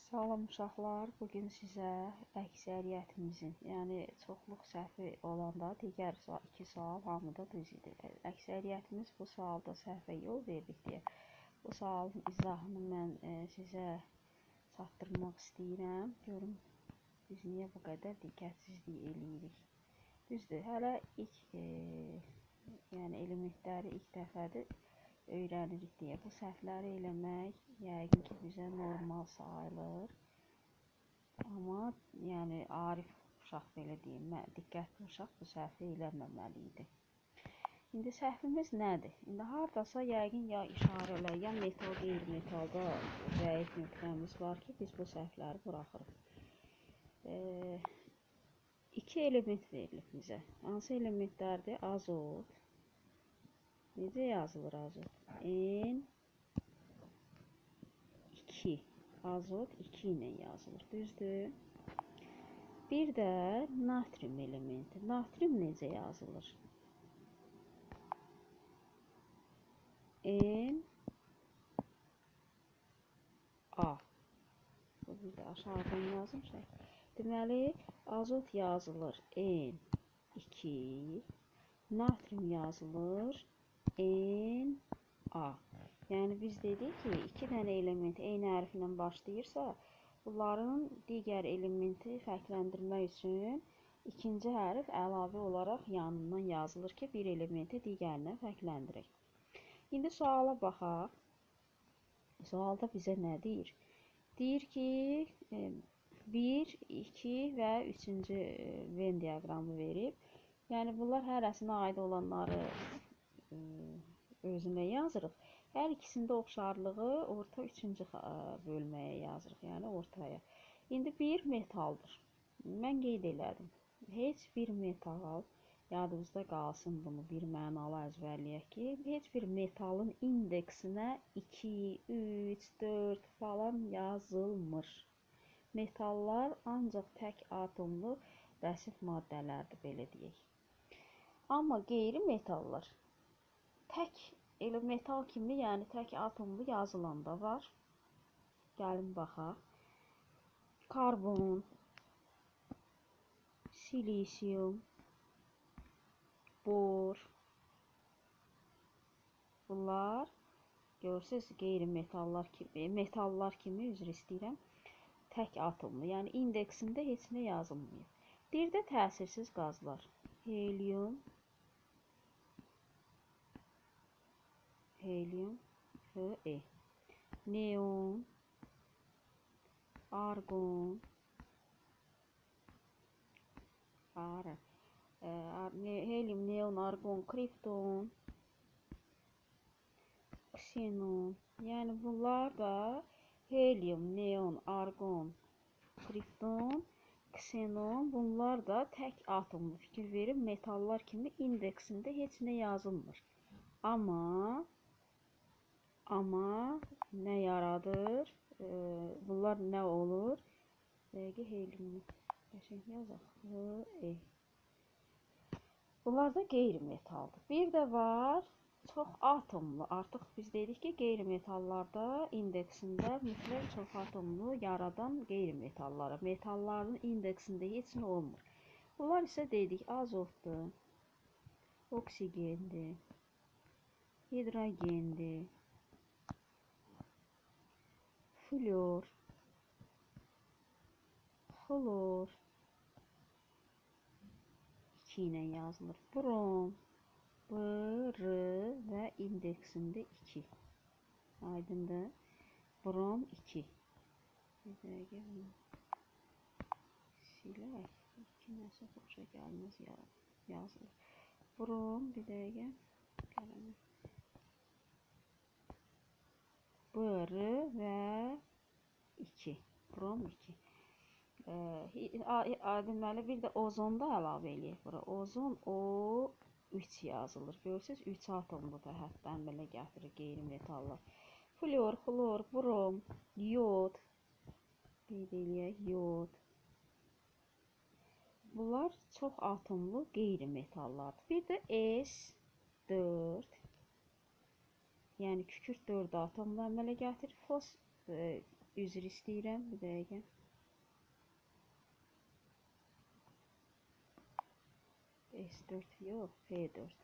Salam uşaqlar, bugün sizə əksəriyyətimizin, yəni çoxluq səhvi olanda digər iki sual hamıda düz idi. Əksəriyyətimiz bu sualda səhvə yol verdik deyə bu sualın izahını mən sizə çatdırmaq istəyirəm. Görün biz niyə bu qədər diqqətsizlik eləyirik. Düzdür, hələ yəni elementləri ilk dəfədir öyrənirik deyə bu səhvləri eləmək yəqin ki bizə normal sayılır. Amma yəni arif uşaq belə deyim, diqqətli uşaq bu səhvi eləməməli idi. İndi səhvimiz nədir? İndi hardasa yəqin ya işarələ, ya metal, qeyri-metalda zəif nöqtəmiz var ki, biz bu səhvləri buraxırıq. İki element verilib bizə. Hansı elementlərdir? Azot. Necə yazılır azot? N2. Azot 2 ilə yazılır. Düzdür? Bir də natrium elementi. Natrium necə yazılır? Na. Bu bir də aşağıdan yazmışıq. Deməli, azot yazılır N2. Natrium yazılır Na. Yəni biz dedik ki, iki dənə element eyni hərflə başlayırsa, bunların digər elementi fərqləndirmək üçün ikinci hərf əlavə olaraq yanından yazılır ki, bir elementi digərindən fərqləndirək. İndi suala baxaq. Sualda bizə nə deyir? Deyir ki, 1, 2 və 3-cü Venn diaqramı verib. Yəni bunlar hərəsinə aid olanları özünə yazırıq. Hər ikisində oxşarlığı orta 3-cü bölməyə yazırıq, yəni ortaya. İndi bir metaldır. Mən qeyd elədim. Heç bir metal, yadımızda qalsın bunu bir mənalı əzbərləyək ki, heç bir metalın indeksinə 2, 3, 4 falan yazılmır. Metallar ancaq tək atomlu bəsit maddələrdir, belə deyək. Amma qeyri-metallar tək elə metal kimi, yəni tək atomlu yazılanda var. Gəlin baxaq. Karbon, silisium, bor. Bunlar görürsünüz qeyri-metallar kimi, metallar kimi üzr istəyirəm. Tək atomlu, yəni indeksində heç nə yazılmıyor. Bir də təsirsiz qazlar. Helium, He, neon, argon, helium, neon, argon, kripton, ksenon. Yəni bunlar da helium, neon, argon, kripton, ksenon, bunlar da tək atomlu. Fikir verin, metallar kimi indeksində heç nə yazılmır. Amma nə yaradır? Bunlar nə olur? Dəqiqə helium. yazaq. Bunlar da qeyri-metaldır. Bir də var çox atomlu. Artıq biz dedik ki, qeyri-metallarda indeksində mütləq çox atomlu yaradan qeyri-metallara. Metalların indeksində heç nə olmur. Bunlar isə dedik azotdur, oksigendir, hidrogendir, flor, xlor, 2 ilə yazılır. Brom, Br və indeksində 2. Aydındır. Brom 2. Bir dəqiqə silək. 2 nəsə xoşa gəlməz yazılır. Brom, bir dəqiqə qələmi. Br və 2. Brom 2. Deməli, bir də ozon da əlavə eləyək bura. Ozon O3 yazılır. Görürsünüz, 3 atomlu da hətdən belə gətirir qeyri-metallar. Flor, xlor, brom, yod. Qeyd eləyək, yod. Bunlar çox atomlu qeyri-metallardır. Bir də S4. Yəni kükürt 4 atomlu əmələ gətirir. Üzr istəyirəm, bir dəqiqə. S4 yox, P4.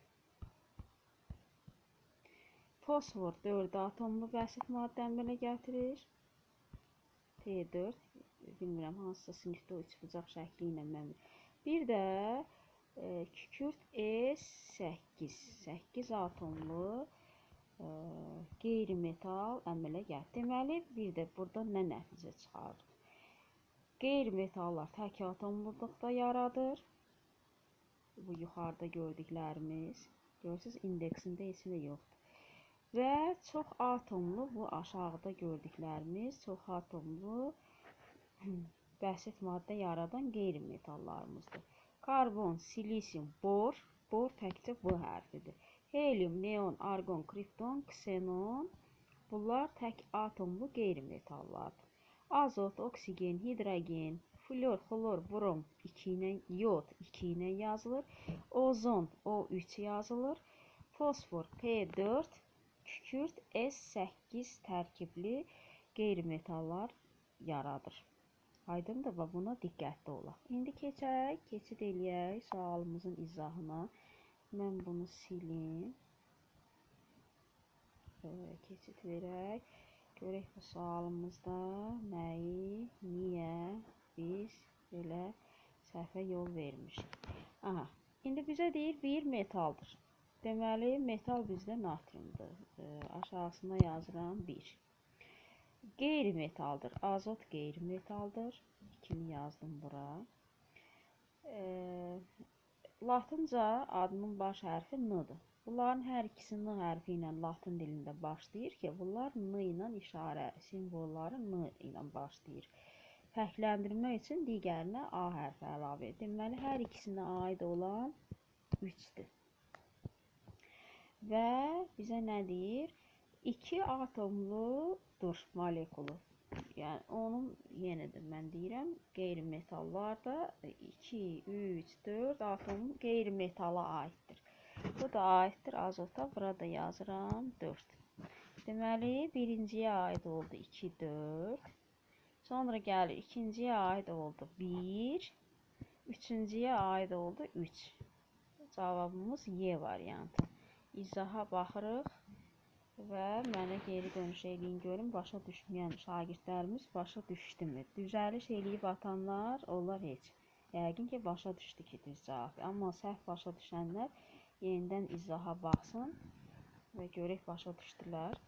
Fosfor 4 atomlu bəsit maddə əmələ gətirir. P4, bilmirəm hansısa sinifdə o üçbucaq şəkli ilə mən. Bir də kükürt S8, 8 atomlu qeyri-metal əmələ gətirir. Deməli, bir də burada nə nəticə çıxarır? Qeyri-metallar tək atomluqda yaradır. Bu yuxarıda gördüklərimiz. Görürsünüz, indeksində heç nə yoxdur. Və çox atomlu, bu aşağıda gördüklərimiz çox atomlu bəsit maddə yaradan qeyri-metallarımızdır. Karbon, silisium, bor. Bor təkcə B hərfidir. Helium, neon, argon, kripton, ksenon. Bunlar tək atomlu qeyri-metallardır. Azot, oksigen, hidrogen, flor, xlor, brom 2 ilə, yod 2 ilə yazılır. Ozon, O3 yazılır. Fosfor, P4, kükürt, S8 tərkibli qeyri-metallar yaradır. Aydındır və buna diqqətli olaq. İndi keçid eləyək sualımızın izahına. Mən bunu silim. Keçid verək. Görək bu sualımızda nəyi, niyə biz belə səhvə yol vermişik. Aha, indi bizə deyir bir metaldır. Deməli, metal bizdə natriumdur. Aşağısına yazıram 1. Qeyri-metaldır. Azot qeyri-metaldır. 2-ni yazdım bura. Latınca adının baş hərfi N-dır. Bunların hər ikisi N hərfi ilə latın dilində başlayır ki, bunlar N ilə işarə simvolları N ilə başlayır. Fərqləndirmək üçün digərinə A hərfi əlavə edir. Deməli, hər ikisinə aid olan 3-dür. Və bizə nə deyir? 2 atomludur molekulu. Yəni, onun yenə də mən deyirəm, qeyri-metallarda 2, 3, 4 atom qeyri-metala aiddir. Bu da aiddir azota, burada yazıram 4. Deməli, birinciyə aid oldu 2, 4. Sonra gəlir, ikinciyə aid oldu 1. Üçüncüyə aid oldu 3. Cavabımız Y variantı. İzaha baxırıq və mənə geri dönüş eləyin görün, başa düşməyən şagirdlərimiz başa düşdümü? Düzəliş eləyib atanlar, onlar heç. Yəqin ki, başa düşdü ki, düz cavab. Amma səhv başa düşənlər yenidən izaha baxsın və görək başa düşdülər.